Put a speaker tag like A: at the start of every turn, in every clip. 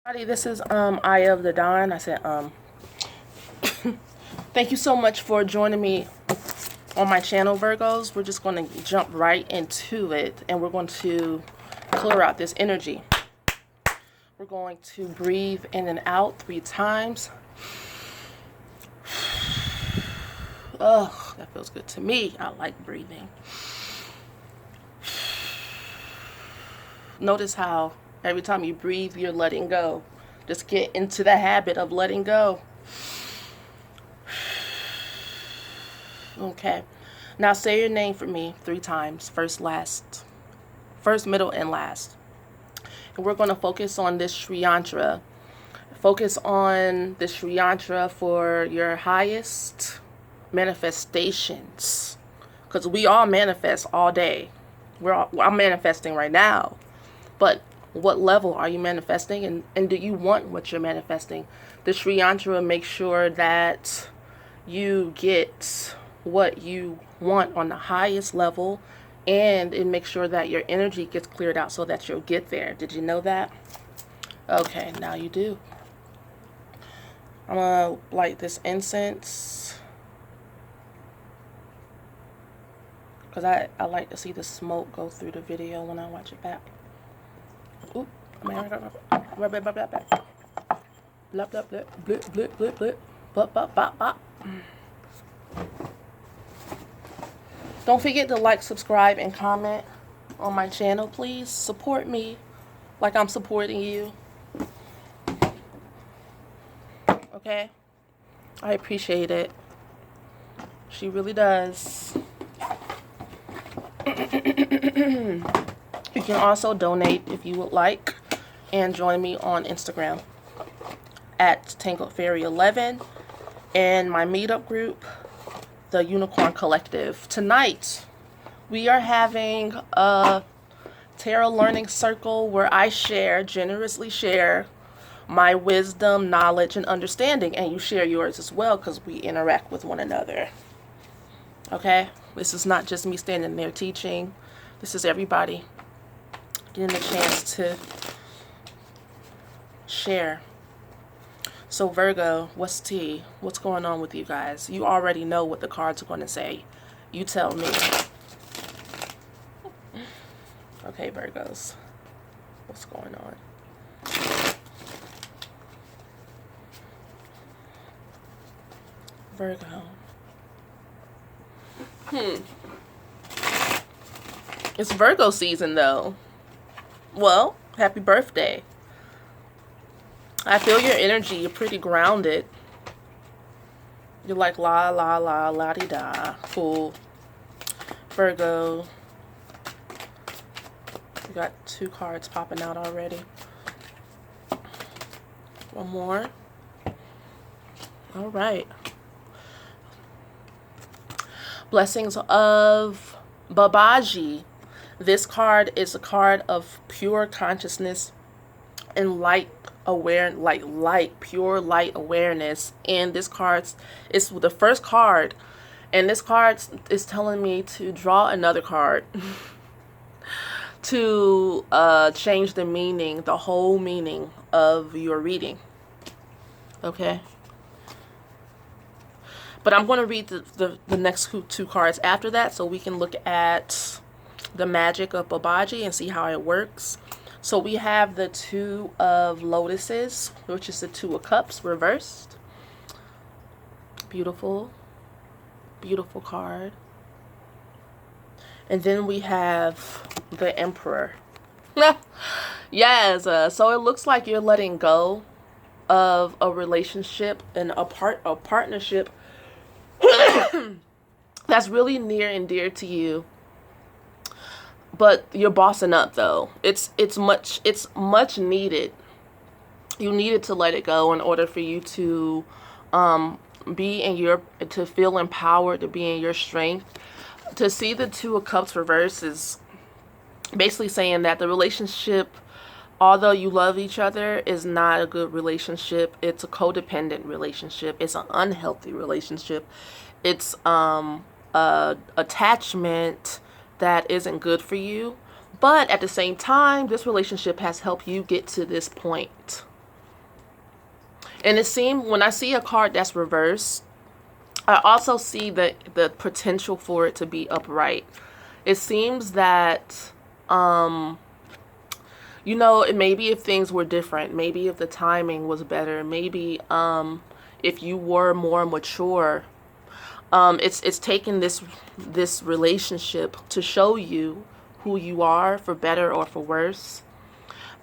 A: This is Eye of the Dawn. I said thank you so much for joining me on my channel, Virgos. We're just going to jump right into it, and we're going to clear out this energy. We're going to breathe in and out 3 times. Oh, that feels good to me. I like breathing. Notice how every time you breathe, you're letting go. Just get into the habit of letting go. Okay. Now say your name for me 3 times. First, last. First, middle, and last. And we're going to focus on this Shri Yantra. Focus on this Shri Yantra for your highest manifestations. Because we all manifest all day. I'm manifesting right now. But what level are you manifesting, and do you want what you're manifesting? The Shri Yantra makes sure that you get what you want on the highest level, and it makes sure that your energy gets cleared out so that you'll get there. Did you know that? Okay, now you do. I'm gonna light this incense because I like to see the smoke go through the video when I watch it back. Oop. Don't forget to like, subscribe, and comment on my channel, please. Support me like I'm supporting you. Okay? I appreciate it. She really does. You can also donate if you would like, and join me on Instagram at TangledFairy11 and my meetup group, the Unicorn Collective. Tonight, we are having a tarot learning circle where I generously share my wisdom, knowledge, and understanding, and you share yours as well because we interact with one another. Okay? This is not just me standing there teaching. This is everybody getting a chance to share. So Virgo, what's tea? What's going on with you guys? You already know what the cards are going to say. You tell me. Okay, Virgos. What's going on? Virgo. It's Virgo season though. Well, happy birthday. I feel your energy. You're pretty grounded. You're like la la la la di da. Cool. Virgo. You got 2 cards popping out already. One more. All right. Blessings of Babaji. This card is a card of pure consciousness and light pure light awareness. And this card is the first card, and this card is telling me to draw another card to change the meaning, the whole meaning of your reading. Okay? But I'm going to read the next 2 cards after that so we can look at the magic of Babaji and see how it works. So we have the 2 of Lotuses, which is the 2 of Cups reversed. Beautiful. Beautiful card. And then we have the Emperor. Yes, so it looks like you're letting go of a relationship and a partnership that's really near and dear to you, but you're bossing up though. It's much needed. You needed to let it go in order for you to to feel empowered, to be in your strength. To see the 2 of Cups reverse is basically saying that the relationship, although you love each other, is not a good relationship. It's a codependent relationship. It's an unhealthy relationship. It's a attachment that isn't good for you. But at the same time, this relationship has helped you get to this point. And it seemed, when I see a card that's reversed, I also see the potential for it to be upright. It seems that, you know, maybe if things were different, maybe if the timing was better, maybe if you were more mature, it's taking this relationship to show you who you are, for better or for worse.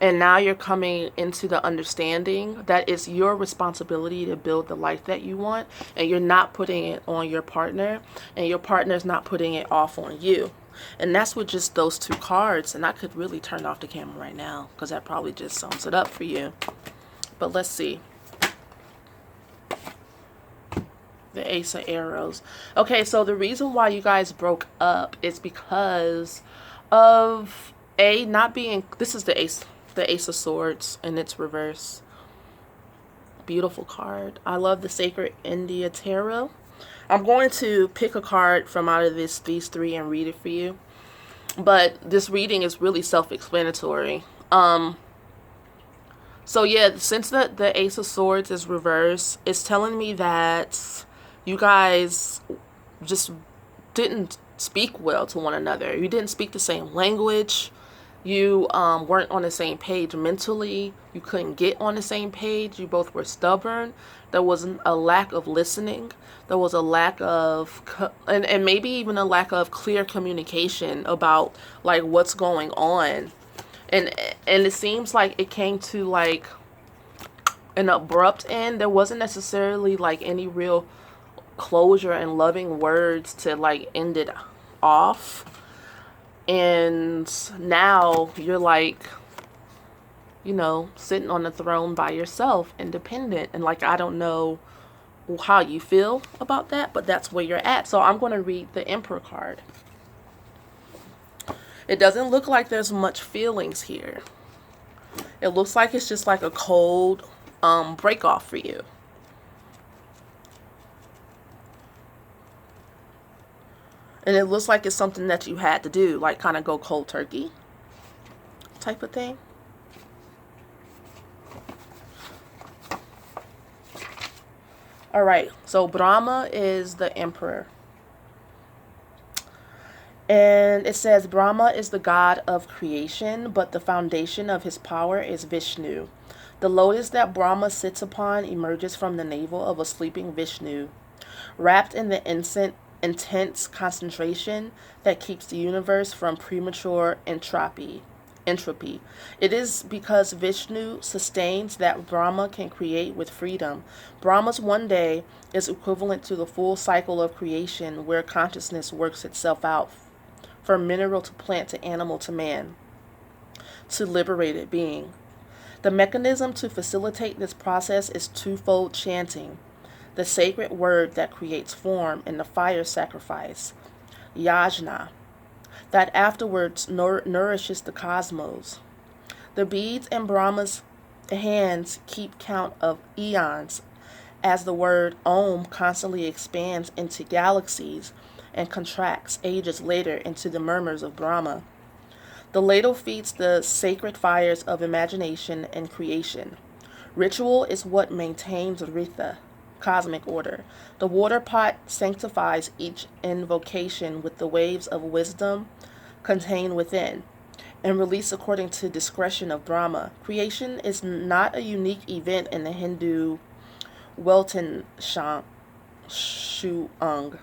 A: And now you're coming into the understanding that it's your responsibility to build the life that you want, and you're not putting it on your partner, and your partner's not putting it off on you. And that's with just those two cards. And I could really turn off the camera right now because that probably just sums it up for you. But let's see. The Ace of Arrows. Okay, so the reason why you guys broke up is because of not being, this is the Ace of Swords, and it's reverse. Beautiful card. I love the Sacred India Tarot. I'm going to pick a card from out of these three and read it for you. But this reading is really self-explanatory. So yeah, since the Ace of Swords is reverse, it's telling me that you guys just didn't speak well to one another. You didn't speak the same language. You weren't on the same page mentally. You couldn't get on the same page. You both were stubborn. There was a lack of listening. There was a lack of, and maybe even a lack of clear communication about like what's going on. And it seems like it came to like an abrupt end. There wasn't necessarily like any real closure and loving words to like end it off. And now you're like, you know, sitting on the throne by yourself, independent. And like, I don't know how you feel about that, but that's where you're at. So I'm going to read the Emperor card. It doesn't look like there's much feelings here. It looks like it's just like a cold break off for you. And it looks like it's something that you had to do, like kind of go cold turkey type of thing. All right, so Brahma is the emperor. And it says Brahma is the god of creation, but the foundation of his power is Vishnu. The lotus that Brahma sits upon emerges from the navel of a sleeping Vishnu, wrapped in the intense concentration that keeps the universe from premature entropy. It is because Vishnu sustains that Brahma can create with freedom. Brahma's one day is equivalent to the full cycle of creation, where consciousness works itself out from mineral to plant to animal to man to liberated being. The mechanism to facilitate this process is twofold chanting, the sacred word that creates form, and the fire sacrifice, yajna, that afterwards nourishes the cosmos. The beads in Brahma's hands keep count of eons as the word Om constantly expands into galaxies and contracts ages later into the murmurs of Brahma. The ladle feeds the sacred fires of imagination and creation. Ritual is what maintains Ritha, cosmic order. The water pot sanctifies each invocation with the waves of wisdom contained within, and released according to discretion of Brahma. Creation is not a unique event in the Hindu Weltan Shuang,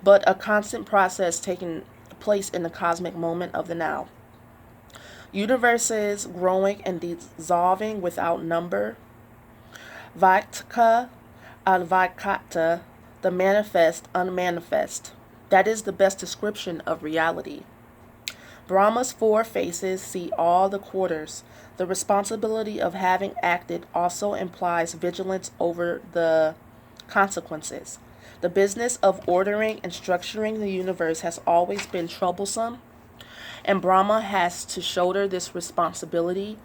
A: but a constant process taking place in the cosmic moment of the now. Universes growing and dissolving without number. Vaikta Advaikata, the manifest unmanifest. That is the best description of reality. Brahma's four faces see all the quarters. The responsibility of having acted also implies vigilance over the consequences. The business of ordering and structuring the universe has always been troublesome, and Brahma has to shoulder this responsibility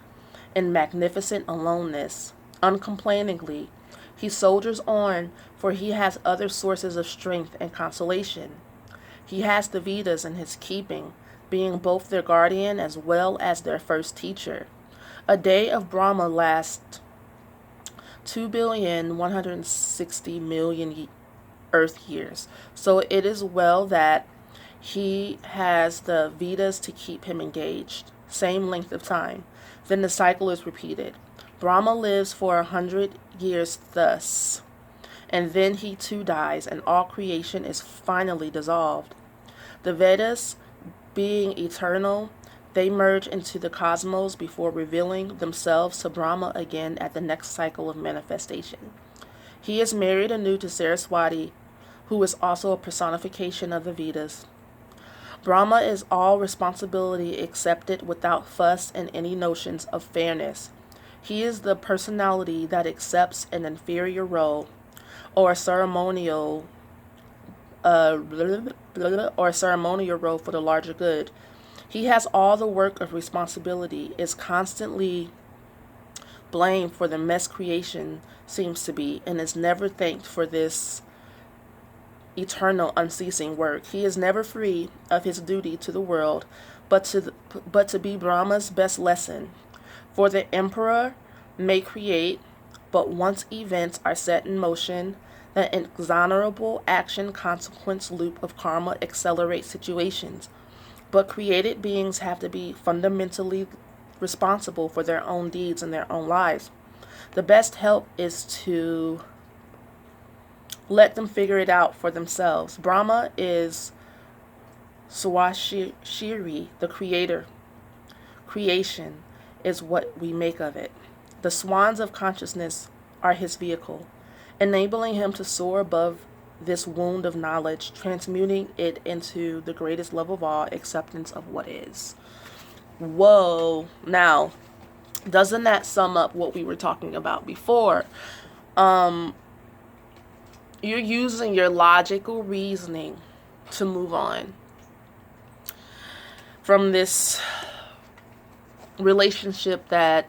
A: in magnificent aloneness. Uncomplainingly, he soldiers on, for he has other sources of strength and consolation. He has the Vedas in his keeping, being both their guardian as well as their first teacher. A day of Brahma lasts 2,160,000,000 Earth years. So it is well that he has the Vedas to keep him engaged. Same length of time. Then the cycle is repeated. Brahma lives for 100 years thus, and then he too dies, and all creation is finally dissolved. The Vedas, being eternal, they merge into the cosmos before revealing themselves to Brahma again at the next cycle of manifestation. He is married anew to Saraswati, who is also a personification of the Vedas. Brahma is all responsibility accepted without fuss and any notions of fairness. He is the personality that accepts an inferior role or a ceremonial role for the larger good. He has all the work of responsibility, is constantly blamed for the mess creation seems to be, and is never thanked for this eternal, unceasing work. He is never free of his duty to the world, but to be Brahma's best lesson. For the emperor may create, but once events are set in motion, the inexorable action-consequence loop of karma accelerates situations. But created beings have to be fundamentally responsible for their own deeds and their own lives. The best help is to let them figure it out for themselves. Brahma is Swashiri, the creator. Creation is what we make of it. The swans of consciousness are his vehicle, enabling him to soar above this wound of knowledge, transmuting it into the greatest love of all, acceptance of what is. Whoa. Now, doesn't that sum up what we were talking about before? You're using your logical reasoning to move on from this relationship that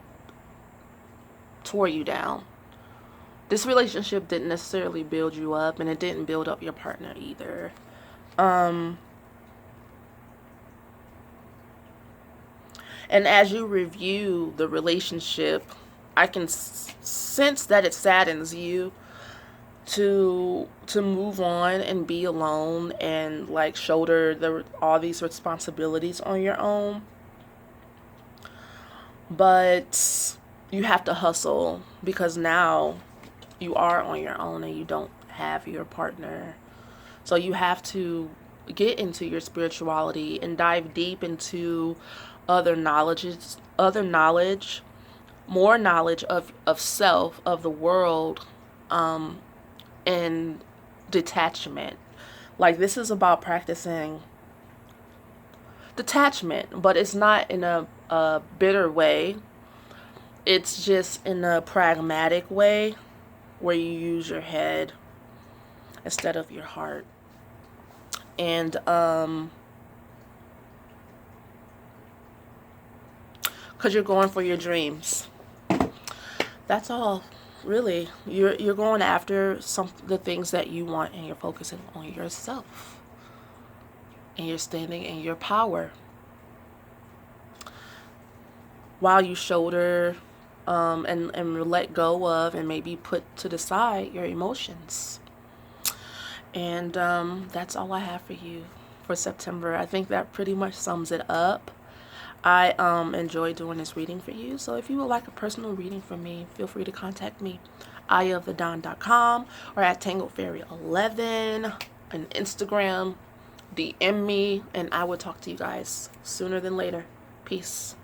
A: tore you down. This relationship didn't necessarily build you up, and it didn't build up your partner either. And as you review the relationship, I can sense that it saddens you to move on and be alone and like shoulder all these responsibilities on your own. But you have to hustle, because now you are on your own and you don't have your partner. So you have to get into your spirituality and dive deep into other knowledge, more knowledge of self, of the world, and detachment. Like, this is about practicing detachment, but it's not in a bitter way. It's just in a pragmatic way where you use your head instead of your heart. And because you're going for your dreams. That's all. Really, you're going after the things that you want, and you're focusing on yourself, and you're standing in your power while you shoulder and let go of and maybe put to the side your emotions. And that's all I have for you for September. I think that pretty much sums it up. I enjoy doing this reading for you. So if you would like a personal reading from me, feel free to contact me, ayaofthedon.com, or at tangledfairy11 on Instagram. DM me, and I will talk to you guys sooner than later. Peace.